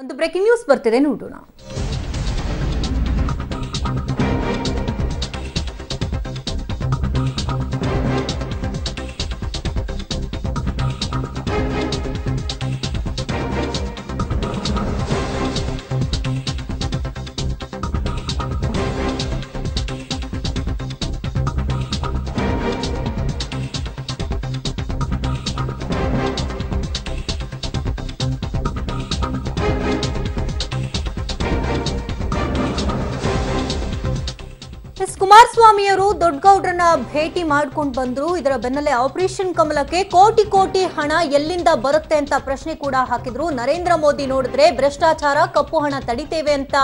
ಒಂದು breaking news ಬರ್ತಿದೆ ನೋಡೋಣ. ಕುಮಾರಸ್ವಾಮಿಯವರು ದೊಡ್ಡಗೌಡ್ರನ್ನ ಭೇಟಿ ಮಾಡ್ಕೊಂಡು ಬಂದ್ರು. ಇದರ ಬೆನ್ನಲ್ಲೇ ಆಪರೇಷನ್ ಕಮಲಕ್ಕೆ ಕೋಟಿ ಕೋಟಿ ಹಣ ಎಲ್ಲಿಂದ ಬರುತ್ತೆ ಅಂತ ಪ್ರಶ್ನೆ ಕೂಡ ಹಾಕಿದ್ರು. ನರೇಂದ್ರ ಮೋದಿ ನೋಡಿದ್ರೆ ಭ್ರಷ್ಟಾಚಾರ, ಕಪ್ಪು ಹಣ ತಡಿತೇವೆ ಅಂತ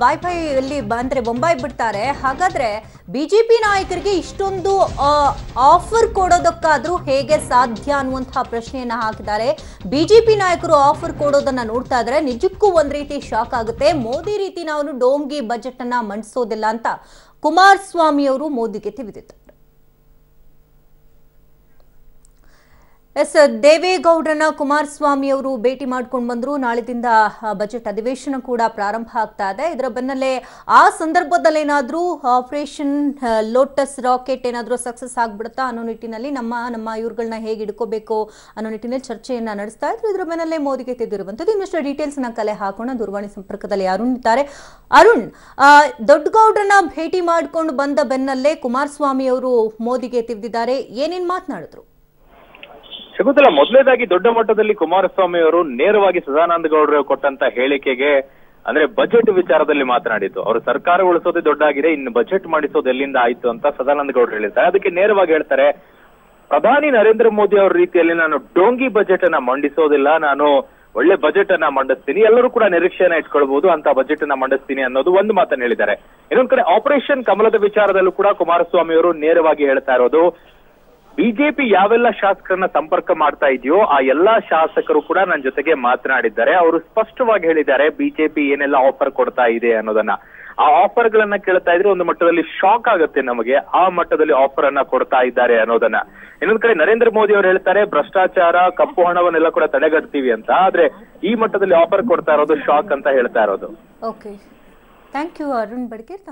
ಬಾಯ್ಬಾಯಲ್ಲಿ ಅಂದ್ರೆ ಬೊಂಬಾಯಿ ಬಿಡ್ತಾರೆ. ಹಾಗಾದ್ರೆ ಬಿಜೆಪಿ ನಾಯಕರಿಗೆ ಇಷ್ಟೊಂದು ಆಫರ್ ಕೊಡೋದಕ್ಕಾದ್ರೂ ಹೇಗೆ ಸಾಧ್ಯ ಅನ್ನುವಂತಹ ಪ್ರಶ್ನೆಯನ್ನ ಹಾಕಿದ್ದಾರೆ. ಬಿಜೆಪಿ ನಾಯಕರು ಆಫರ್ ಕೊಡೋದನ್ನ ನೋಡ್ತಾ ಇದ್ರೆ ನಿಜಕ್ಕೂ ಒಂದ್ ರೀತಿ ಶಾಕ್ ಆಗುತ್ತೆ. ಮೋದಿ ರೀತಿ ನಾವು ಡೋಂಗಿ ಬಜೆಟ್ ಅನ್ನ ಮಂಡಿಸೋದಿಲ್ಲ ಅಂತ ಕುಮಾರಸ್ವಾಮಿ ಅವರು ಮೋದಿಗೆ ತಿವಿದಿದ್ದಾರೆ. ದೇವೇಗೌಡರನ್ನ ಕುಮಾರಸ್ವಾಮಿ ಅವರು ಭೇಟಿ ಮಾಡ್ಕೊಂಡು ಬಂದ್ರು. ನಾಳೆದಿಂದ ಬಜೆಟ್ ಅಧಿವೇಶನ ಕೂಡ ಪ್ರಾರಂಭ ಆಗ್ತಾ ಇದೆ. ಇದರ ಬೆನ್ನಲ್ಲೇ ಆ ಸಂದರ್ಭದಲ್ಲಿ ಏನಾದ್ರೂ ಆಪರೇಷನ್ ಲೋಟಸ್ ರಾಕೆಟ್ ಏನಾದ್ರೂ ಸಕ್ಸಸ್ ಆಗ್ಬಿಡುತ್ತಾ ಅನ್ನೋ ನಿಟ್ಟಿನಲ್ಲಿ ನಮ್ಮ ಇವ್ರುಗಳನ್ನ ಹೇಗೆ ಹಿಡ್ಕೋಬೇಕು ಅನ್ನೋ ನಿಟ್ಟಿನಲ್ಲಿ ಚರ್ಚೆಯನ್ನ ನಡೆಸ್ತಾ ಇದ್ರು. ಇದರ ಬೆನ್ನಲ್ಲೇ ಮೋದಿಗೆ ತಿದ್ದಿರುವಂತದ್ದು. ಇನ್ನಷ್ಟು ಡೀಟೇಲ್ಸ್ ನ ಕಲೆ ಹಾಕೋಣ. ದೂರವಾಣಿ ಸಂಪರ್ಕದಲ್ಲಿ ಅರುಣ್ ಇದ್ದಾರೆ. ಅರುಣ್, ದೊಡ್ಡಗೌಡರನ್ನ ಭೇಟಿ ಮಾಡ್ಕೊಂಡು ಬಂದ ಬೆನ್ನಲ್ಲೇ ಕುಮಾರಸ್ವಾಮಿ ಅವರು ಮೋದಿಗೆ ತಿದ್ದಿದ್ದಾರೆ. ಏನೇನ್ ಮಾತನಾಡಿದ್ರು? ಶಕುಂತಲಾ, ಮೊದಲನೇದಾಗಿ ದೊಡ್ಡ ಮಟ್ಟದಲ್ಲಿ ಕುಮಾರಸ್ವಾಮಿ ಅವರು ನೇರವಾಗಿ ಸದಾನಂದ ಗೌಡರು ಕೊಟ್ಟಂತ ಹೇಳಿಕೆಗೆ ಅಂದ್ರೆ ಬಜೆಟ್ ವಿಚಾರದಲ್ಲಿ ಮಾತನಾಡಿದ್ದು. ಅವರು ಸರ್ಕಾರ ಉಳಿಸೋದೇ ದೊಡ್ಡಾಗಿದೆ, ಇನ್ನು ಬಜೆಟ್ ಮಾಡಿಸೋದು ಎಲ್ಲಿಂದ ಆಯ್ತು ಅಂತ ಸದಾನಂದ ಗೌಡರು ಹೇಳಿದ್ದಾರೆ. ಅದಕ್ಕೆ ನೇರವಾಗಿ ಹೇಳ್ತಾರೆ, ಪ್ರಧಾನಿ ನರೇಂದ್ರ ಮೋದಿ ಅವರ ರೀತಿಯಲ್ಲಿ ನಾನು ಡೋಂಗಿ ಬಜೆಟ್ ಅನ್ನ ಮಂಡಿಸೋದಿಲ್ಲ, ನಾನು ಒಳ್ಳೆ ಬಜೆಟ್ ಅನ್ನ ಮಂಡಿಸ್ತೀನಿ, ಎಲ್ಲರೂ ಕೂಡ ನಿರೀಕ್ಷೆಯನ್ನ ಇಟ್ಕೊಳ್ಬಹುದು ಅಂತ ಬಜೆಟ್ ಅನ್ನ ಮಂಡಿಸ್ತೀನಿ ಅನ್ನೋದು ಒಂದು ಮಾತನ್ನ ಹೇಳಿದ್ದಾರೆ. ಇನ್ನೊಂದ್ ಕಡೆ ಆಪರೇಷನ್ ಕಮಲದ ವಿಚಾರದಲ್ಲೂ ಕೂಡ ಕುಮಾರಸ್ವಾಮಿ ಅವರು ನೇರವಾಗಿ ಹೇಳ್ತಾ ಇರೋದು, ಬಿಜೆಪಿ ಯಾವೆಲ್ಲ ಶಾಸಕರನ್ನ ಸಂಪರ್ಕ ಮಾಡ್ತಾ ಇದೆಯೋ ಆ ಎಲ್ಲಾ ಶಾಸಕರು ಕೂಡ ನನ್ನ ಜೊತೆಗೆ ಮಾತನಾಡಿದ್ದಾರೆ. ಅವರು ಸ್ಪಷ್ಟವಾಗಿ ಹೇಳಿದ್ದಾರೆ ಬಿಜೆಪಿ ಏನೆಲ್ಲ ಆಫರ್ ಕೊಡ್ತಾ ಇದೆ ಅನ್ನೋದನ್ನ. ಆ ಆಫರ್ ಗಳನ್ನ ಕೇಳ್ತಾ ಇದ್ರೆ ಒಂದು ಮಟ್ಟದಲ್ಲಿ ಶಾಕ್ ಆಗುತ್ತೆ ನಮಗೆ, ಆ ಮಟ್ಟದಲ್ಲಿ ಆಫರ್ ಅನ್ನ ಕೊಡ್ತಾ ಇದ್ದಾರೆ ಅನ್ನೋದನ್ನ. ಇನ್ನೊಂದ್ ಕಡೆ ನರೇಂದ್ರ ಮೋದಿ ಅವರು ಹೇಳ್ತಾರೆ ಭ್ರಷ್ಟಾಚಾರ, ಕಪ್ಪು ಹಣವನ್ನೆಲ್ಲ ಕೂಡ ತಡೆಗಟ್ತೀವಿ ಅಂತ. ಆದ್ರೆ ಈ ಮಟ್ಟದಲ್ಲಿ ಆಫರ್ ಕೊಡ್ತಾ ಇರೋದು ಶಾಕ್ ಅಂತ ಹೇಳ್ತಾ ಇರೋದು. Okay, thank you Arun ಬಡ್ಕೇರ್.